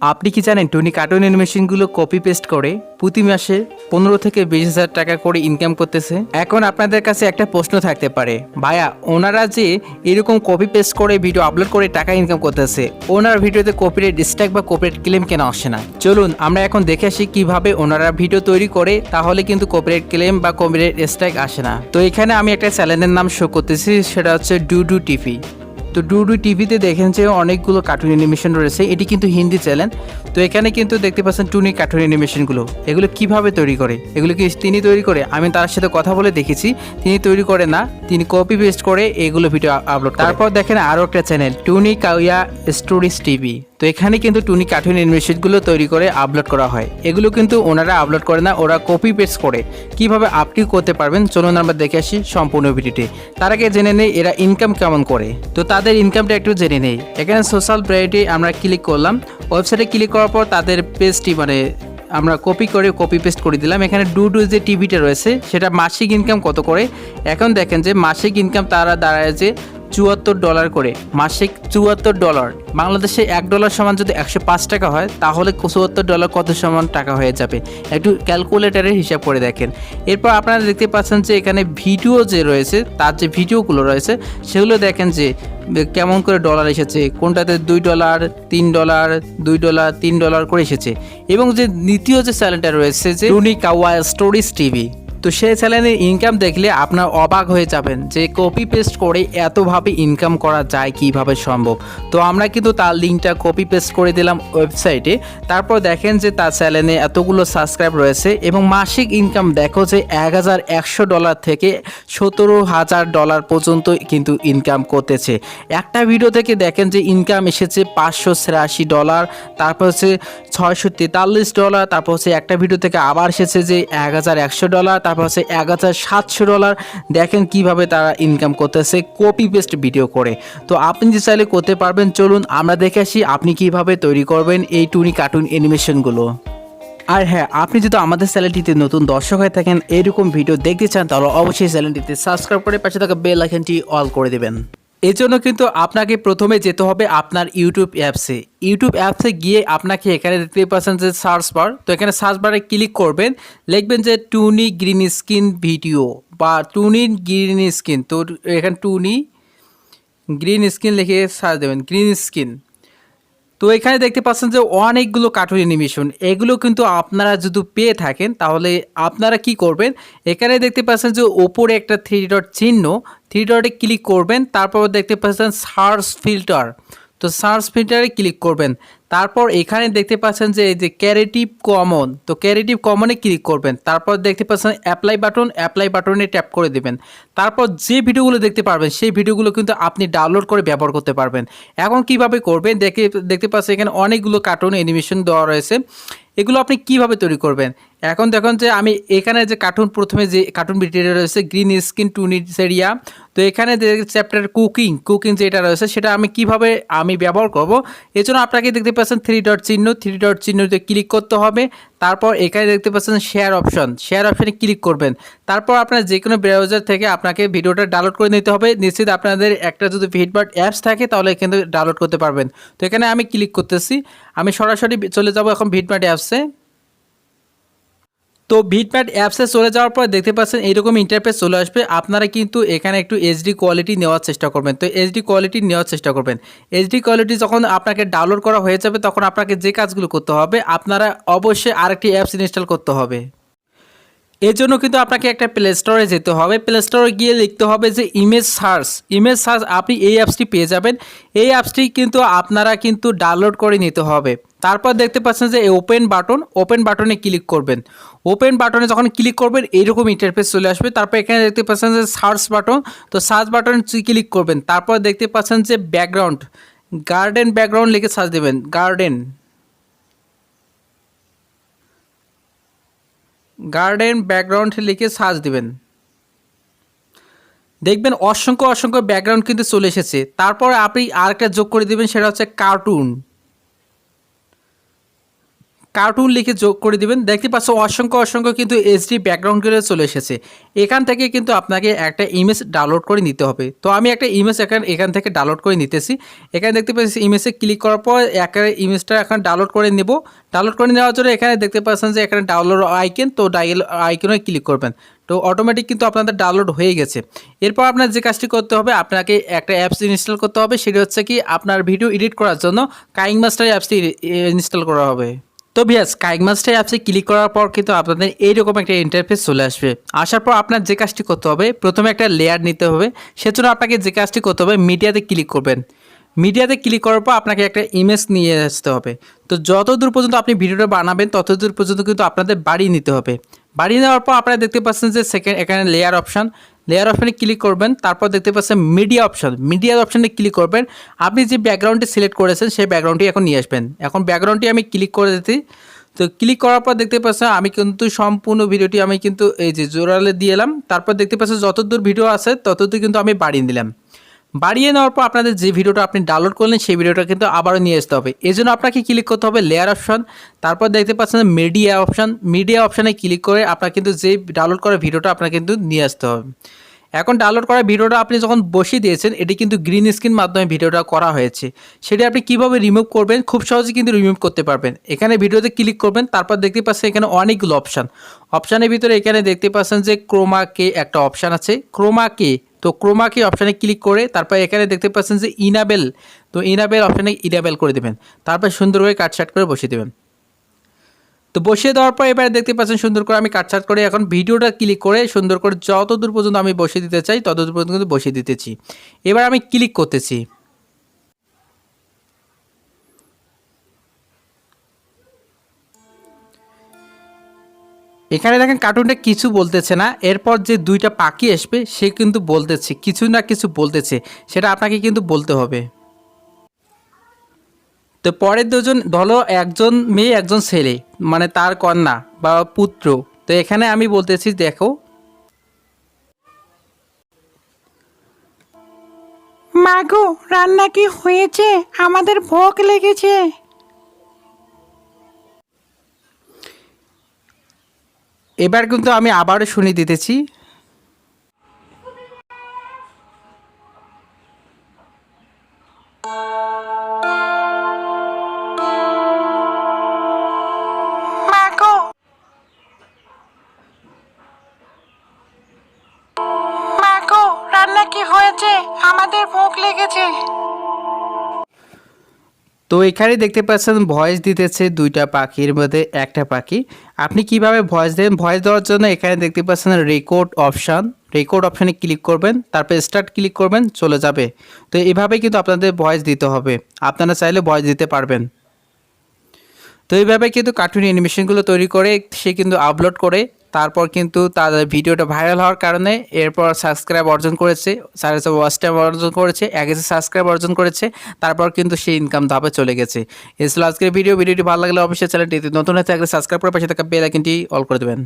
আপনি কি জানেন টুনি কার্টুন অ্যানিমেশনগুলো কপি পেস্ট করে প্রতি মাসে 15 থেকে 20,000 টাকা করে ইনকাম করতেছে। এখন আপনাদের কাছে একটা প্রশ্ন থাকতে পারে, ভাইয়া ওনারা যে এরকম কপি পেস্ট করে ভিডিও আপলোড করে টাকা ইনকাম করতেছে, ওনার ভিডিওতে কপিরাইট স্ট্রাইক বা কপিরাইট ক্লেম কেন আসে না? চলুন আমরা এখন দেখে আসি কিভাবে ওনারা ভিডিও তৈরি করে তাহলে কিন্তু কপিরাইট ক্লেম বা কপিরাইট স্ট্রাইক আসে না। তো এখানে আমি একটা চ্যানেলের নাম শো করতেছি, সেটা হচ্ছে ডুডু টিভি। তো ডুডু টিভিতে দেখেন যে অনেকগুলো কার্টুন অ্যানিমেশন রয়েছে, এটি কিন্তু হিন্দি চ্যানেল। তো এখানে কিন্তু দেখতে পাচ্ছেন টুনি কার্টুন অ্যানিমেশনগুলো, এগুলো কিভাবে তৈরি করে, এগুলো কি তিনি তৈরি করে? আমি তার সাথে কথা বলে দেখেছি, তিনি তৈরি করে না, তিনি কপি পেস্ট করে এগুলো ভিডিও আপলোড। তারপর দেখেন আরও একটা চ্যানেল টুনি কাউয়া স্টোরিজ টিভি। তো এখানে কিন্তু টুনি কার্টুন অ্যানিমেশনগুলো তৈরি করে আপলোড করা হয়, এগুলো কিন্তু ওনারা আপলোড করে না, ওরা কপি পেস্ট করে। কিভাবে আপনি করতে পারবেন চলুন আমরা দেখে আসি সম্পূর্ণ ভিডিওটি। তার আগে জেনে নেই এরা ইনকাম কেমন করে। তো তাদের ইনকামটা একটু জেনে নেই। এখানে সোশ্যাল ব্রাইটে আমরা ক্লিক করলাম, ওয়েবসাইটে ক্লিক করার পর তাদের পেজটি আমরা কপি পেস্ট করে দিলাম। এখানে ডুডু যে টিভিটা রয়েছে সেটা মাসিক ইনকাম কত করে। এখন দেখেন যে মাসিক ইনকাম তারা দাঁড়ায় যে $74 করে, মাসিক $74। বাংলাদেশে $1 সমান যদি 105 টাকা হয় তাহলে $74 কত সমান টাকা হয়ে যাবে, একটু ক্যালকুলেটারের হিসাব করে দেখেন। এরপর আপনারা দেখতে পাচ্ছেন যে এখানে ভিডিও যে রয়েছে, তার যে ভিডিওগুলো রয়েছে সেগুলো দেখেন যে কেমন করে ডলার এসেছে, কোনটাতে $2, $3, $2, $3 করে এসেছে। এবং যে দ্বিতীয় যে চ্যানেলটা রয়েছে যে টুনি কাওয়া স্টোরিজ টিভি, তো সেই চ্যানেলের ইনকাম দেখলে আপনার অবাক হয়ে যাবেন যে কপি পেস্ট করে এতভাবে ইনকাম করা যায় কিভাবে সম্ভব। তো আমরা কিন্তু তার লিঙ্কটা কপি পেস্ট করে দিলাম ওয়েবসাইটে। তারপর দেখেন যে তার চ্যানেলে এতগুলো সাবস্ক্রাইব রয়েছে এবং মাসিক ইনকাম দেখো যে $1,100 থেকে $17,000 পর্যন্ত কিন্তু ইনকাম করতেছে। একটা ভিডিও থেকে দেখেন যে ইনকাম এসেছে $583, তারপর হচ্ছে $643, তারপর হচ্ছে একটা ভিডিও থেকে আবার এসেছে যে $1,100, তারপর হচ্ছে $1,700। দেখেন কিভাবে তারা ইনকাম করতেছে কপি পেস্ট ভিডিও করে। তো আপনি যে চাইলে করতে পারবেন, চলুন আমরা দেখে আসি আপনি কিভাবে তৈরি করবেন এই টুনি কার্টুন অ্যানিমেশনগুলো। আর হ্যাঁ, আপনি যদি আমাদের চ্যানেলটিতে নতুন দর্শক হয়ে থাকেন, এরকম ভিডিও দেখতে চান, তাহলে অবশ্যই চ্যানেলটিতে সাবস্ক্রাইব করে পাশে থাকা বেল আইকনটি অল করে দেবেন। এর জন্য কিন্তু আপনাকে প্রথমে যেতে হবে আপনার ইউটিউব অ্যাপসে গিয়ে আপনাকে এখানে দেখতে পাচ্ছেন যে সার্চ বার। তো এখানে সার্চ বারে ক্লিক করবেন, লিখবেন যে টুনি গ্রিন স্ক্রিন ভিডিও বা টুনি গ্রিন স্ক্রিন। তো এখানে টুনি গ্রিন স্ক্রিন লিখে সার্চ দেবেন, গ্রিন স্ক্রিন। তো এখানে দেখতে পাচ্ছেন যে অনেকগুলো কার্টুন অ্যানিমেশন, এগুলো কিন্তু আপনারা যদি পেয়ে থাকেন তাহলে আপনারা কি করবেন, এখানে দেখতে পাচ্ছেন যে ওপরে একটা 3 ডট চিহ্ন, 3 ডটে ক্লিক করবেন। তারপর দেখতে পাচ্ছেন সার্চ ফিল্টার, তো সার্চ ফিল্টারে ক্লিক করবেন। তারপর এখানে দেখতে পাচ্ছেন যে এই যে ক্রিয়েটিভ কমন, তো ক্রিয়েটিভ কমনে ক্লিক করবেন। তারপর দেখতে পাচ্ছেন অ্যাপ্লাই বাটনে ট্যাপ করে দেবেন। তারপর যে ভিডিওগুলো দেখতে পারবেন সেই ভিডিওগুলো কিন্তু আপনি ডাউনলোড করে ব্যবহার করতে পারবেন। এখন কিভাবে করবেন দেখতে পাচ্ছেন এখানে অনেকগুলো কার্টুন অ্যানিমেশন দেওয়া রয়েছে, এগুলো আপনি কিভাবে তৈরি করবেন। এখন দেখুন যে আমি এখানে যে প্রথমে যে কার্টুন ভিডিওটা রয়েছে গ্রিন স্ক্রিন টুনি এরিয়া, তো এখানে যে চ্যাপ্টার কুকিং যেটা রয়েছে সেটা আমি ব্যবহার করব। এজন্য আপনাকে দেখতে পাচ্ছেন 3 ডট চিহ্নতে ক্লিক করতে হবে। তারপর এখানে দেখতে পাচ্ছেন শেয়ার অপশনে ক্লিক করবেন। তারপর আপনার যে কোনো ব্রাউজার থেকে আপনাকে ভিডিওটা ডাউনলোড করে নিতে হবে। নিশ্চিত আপনাদের একটা যদি ভিডবার্ড অ্যাপস থাকে তাহলে কিন্তু ডাউনলোড করতে পারবেন। তো এখানে আমি ক্লিক করতেছি, আমি সরাসরি চলে যাব এখন ভিডবার্ড অ্যাপসে। তো ভিডম্যাট অ্যাপসে চলে যাওয়ার পর দেখতে পাচ্ছেন এইরকম ইন্টারফেস চলে আসবে। আপনারা কিন্তু এখানে একটু এইচডি কোয়ালিটি নেওয়ার চেষ্টা করবেন। তো এইচডি কোয়ালিটি যখন আপনাকে ডাউনলোড করা হয়ে যাবে তখন আপনাকে যে কাজগুলো করতে হবে, আপনারা অবশ্যই আরেকটি অ্যাপস ইনস্টল করতে হবে। এর জন্য কিন্তু আপনাকে একটা প্লে স্টোরে যেতে হবে। প্লে স্টোরে গিয়ে লিখতে হবে যে ইমেজ সার্চ। আপনি এই অ্যাপসটি পেয়ে যাবেন। এই অ্যাপসটি কিন্তু আপনারা কিন্তু ডাউনলোড করে নিতে হবে। তারপর দেখতে পাচ্ছেন যে ওপেন বাটনে ক্লিক করবেন। ওপেন বাটনে যখন ক্লিক করবেন এইরকম ইন্টারফেস চলে আসবে। তারপর এখানে দেখতে পাচ্ছেন যে সার্চ বাটন, তো সার্চ বাটনে ক্লিক করবেন। তারপর দেখতে পাচ্ছেন যে গার্ডেন ব্যাকগ্রাউন্ড লিখে সার্চ দেবেন, গার্ডেন ব্যাকগ্রাউন্ড লিখে সার্চ দিবেন। দেখবেন অসংখ্য ব্যাকগ্রাউন্ড কিন্তু চলে এসেছে। তারপর আপনি আরেকটা যোগ করে দিবেন, সেটা হচ্ছে কার্টুন লিখে যোগ করে দিবেন। দেখতে পাচ্ছ অসংখ্য কিন্তু এইচডি ব্যাকগ্রাউন্ডগুলো চলে এসেছে। এখান থেকে কিন্তু আপনাকে একটা ইমেজ ডাউনলোড করে নিতে হবে। তো আমি একটা ইমেজ এখান থেকে ডাউনলোড করে নিতেছি। এখানে দেখতে পাচ্ছি ইমেজে ক্লিক করার পর ইমেজটা এখন ডাউনলোড করে নেব। ডাউনলোড করে নেওয়ার জন্য এখানে দেখতে পাচ্ছেন যে এখানে ডাউনলোড আইকন, তো আইকনে ক্লিক করবেন। তো অটোমেটিক কিন্তু আপনাদের ডাউনলোড হয়ে গেছে। এরপর আপনার যে কাজটি করতে হবে, আপনাকে একটা অ্যাপস ইনস্টল করতে হবে। সেটা হচ্ছে কি আপনার ভিডিও এডিট করার জন্য কাইংমাস্টার অ্যাপসটি ইনস্টল করা হবে। তো ভিউয়ার্স, কাইংমাস্টার অ্যাপসে ক্লিক করার পর কিন্তু আপনাদের এইরকম একটা ইন্টারফেস চলে আসবে। আসার পর আপনার যে কাজটি করতে হবে, প্রথমে একটা লেয়ার নিতে হবে। সেজন্য আপনাকে যে কাজটি করতে হবে, মিডিয়াতে ক্লিক করবেন। মিডিয়াতে ক্লিক করার পর আপনাকে একটা ইমেজ নিয়ে আসতে হবে। তো যতদূর পর্যন্ত আপনি ভিডিওটা বানাবেন ততদূর পর্যন্ত কিন্তু আপনাদের বাড়িয়ে নিতে হবে। বাড়িয়ে নেওয়ার পর আপনারা দেখতে পাচ্ছেন যে এখানে লেয়ার অপশানে ক্লিক করবেন। তারপর দেখতে পাচ্ছেন মিডিয়া অপশানে ক্লিক করবেন। আপনি যে ব্যাকগ্রাউন্ডটি সিলেক্ট করেছেন সেই ব্যাকগ্রাউন্ডটি এখন নিয়ে আসবেন। এখন ব্যাকগ্রাউন্ডটি আমি ক্লিক করে দিচ্ছি। তো ক্লিক করার পর দেখতে পাচ্ছেন আমি কিন্তু সম্পূর্ণ ভিডিওটি আমি কিন্তু এই যে জোরালে দিয়ে এলাম। তারপর দেখতে পাচ্ছেন যতদূর ভিডিও আছে ততদূর কিন্তু আমি বাড়িয়ে দিলাম। বাড়িয়ে নেওয়ার পর আপনাদের যে ভিডিওটা আপনি ডাউনলোড করলেন সেই ভিডিওটা কিন্তু আবারও নিয়ে আসতে হবে। এই জন্য আপনাকে ক্লিক করতে হবে লেয়ার অপশন। তারপর দেখতে পাচ্ছেন মিডিয়া অপশানে ক্লিক করে আপনার কিন্তু যে ডাউনলোড করা ভিডিওটা আপনার কিন্তু নিয়ে আসতে হবে। এখন ডাউনলোড করা ভিডিওটা আপনি যখন বসিয়ে দিয়েছেন, এটি কিন্তু গ্রিন স্ক্রিন মাধ্যমে ভিডিওটা করা হয়েছে। সেটা আপনি কিভাবে রিমুভ করবেন, খুব সহজে কিন্তু রিমুভ করতে পারবেন। এখানে ভিডিওতে ক্লিক করবেন। তারপর দেখতে পাচ্ছেন এখানে অনেকগুলো অপশানের ভিতরে এখানে দেখতে পাচ্ছেন যে ক্রোমা কে একটা অপশান আছে, তো ক্রোমা কি অপশানে ক্লিক করে তারপর এখানে দেখতে পাচ্ছেন যে ইনাবেল অপশানে ইনাবেল করে দেবেন। তারপর সুন্দর করে কাটছাট করে বসিয়ে দেবেন। তো বসিয়ে দেওয়ার পর এবারে দেখতে পাচ্ছেন সুন্দর করে আমি কাটছাট করে এখন ভিডিওটা ক্লিক করে সুন্দর করে যতদূর পর্যন্ত আমি বসিয়ে দিতে চাই ততদূর পর্যন্ত কিন্তু বসিয়ে দিতেছি। এবার আমি ক্লিক করতেছি। এখানে দেখেন কার্টুনটা কিছু বলতেছে না। এরপর যে দুইটা পাখি আসবে সে কিন্তু বলতেছে কিছু না কিছু বলতেছে, সেটা আপনাকে কিন্তু বলতে হবে। তো পরের দুজন ধরো একজন মেয়ে একজন ছেলে, মানে তার কন্যা বা পুত্র। তো এখানে আমি বলতেছি দেখো, মাগো, রান্না কি হয়েছে? আমাদের ভোক লেগেছে। এবার কিন্তু আমি আবারও শুনিয়ে দিতেছি। মাগো, মাগো, রান্না কি হয়েছে? আমাদের ভোক লেগেছে। তো এখানে দেখতে পাচ্ছেন ভয়েস দিতেছে দুইটা পাখির মধ্যে একটা পাখি। আপনি কিভাবে ভয়েস দেন, ভয়েস দেওয়ার জন্য এখানে দেখতে পাচ্ছেন রেকর্ড অপশানে ক্লিক করবেন। তারপর স্টার্ট ক্লিক করবেন, চলে যাবে। তো এভাবেই কিন্তু আপনাদের ভয়েস দিতে হবে। আপনারা চাইলে ভয়েস দিতে পারবেন। তো এইভাবে কিন্তু কার্টুন অ্যানিমেশনগুলো তৈরি করে সে কিন্তু আপলোড করে, তারপর কিন্তু তাদের ভিডিওটা ভাইরাল হওয়ার কারণে এরপর সাবস্ক্রাইব অর্জন করেছে, ওয়াচ টাইম অর্জন করেছে, 1000 সাবস্ক্রাইব অর্জন করেছে। তারপর কিন্তু সেই ইনকাম ধাপে চলে গেছে। এই ছিল আজকের ভিডিওটি ভালো লাগলে অবশ্যই চ্যানেলটি নতুন হয়ে থাকলে সাবস্ক্রাইব করে পাশে থাকা বেল আইকনটি অল করে দেবেন।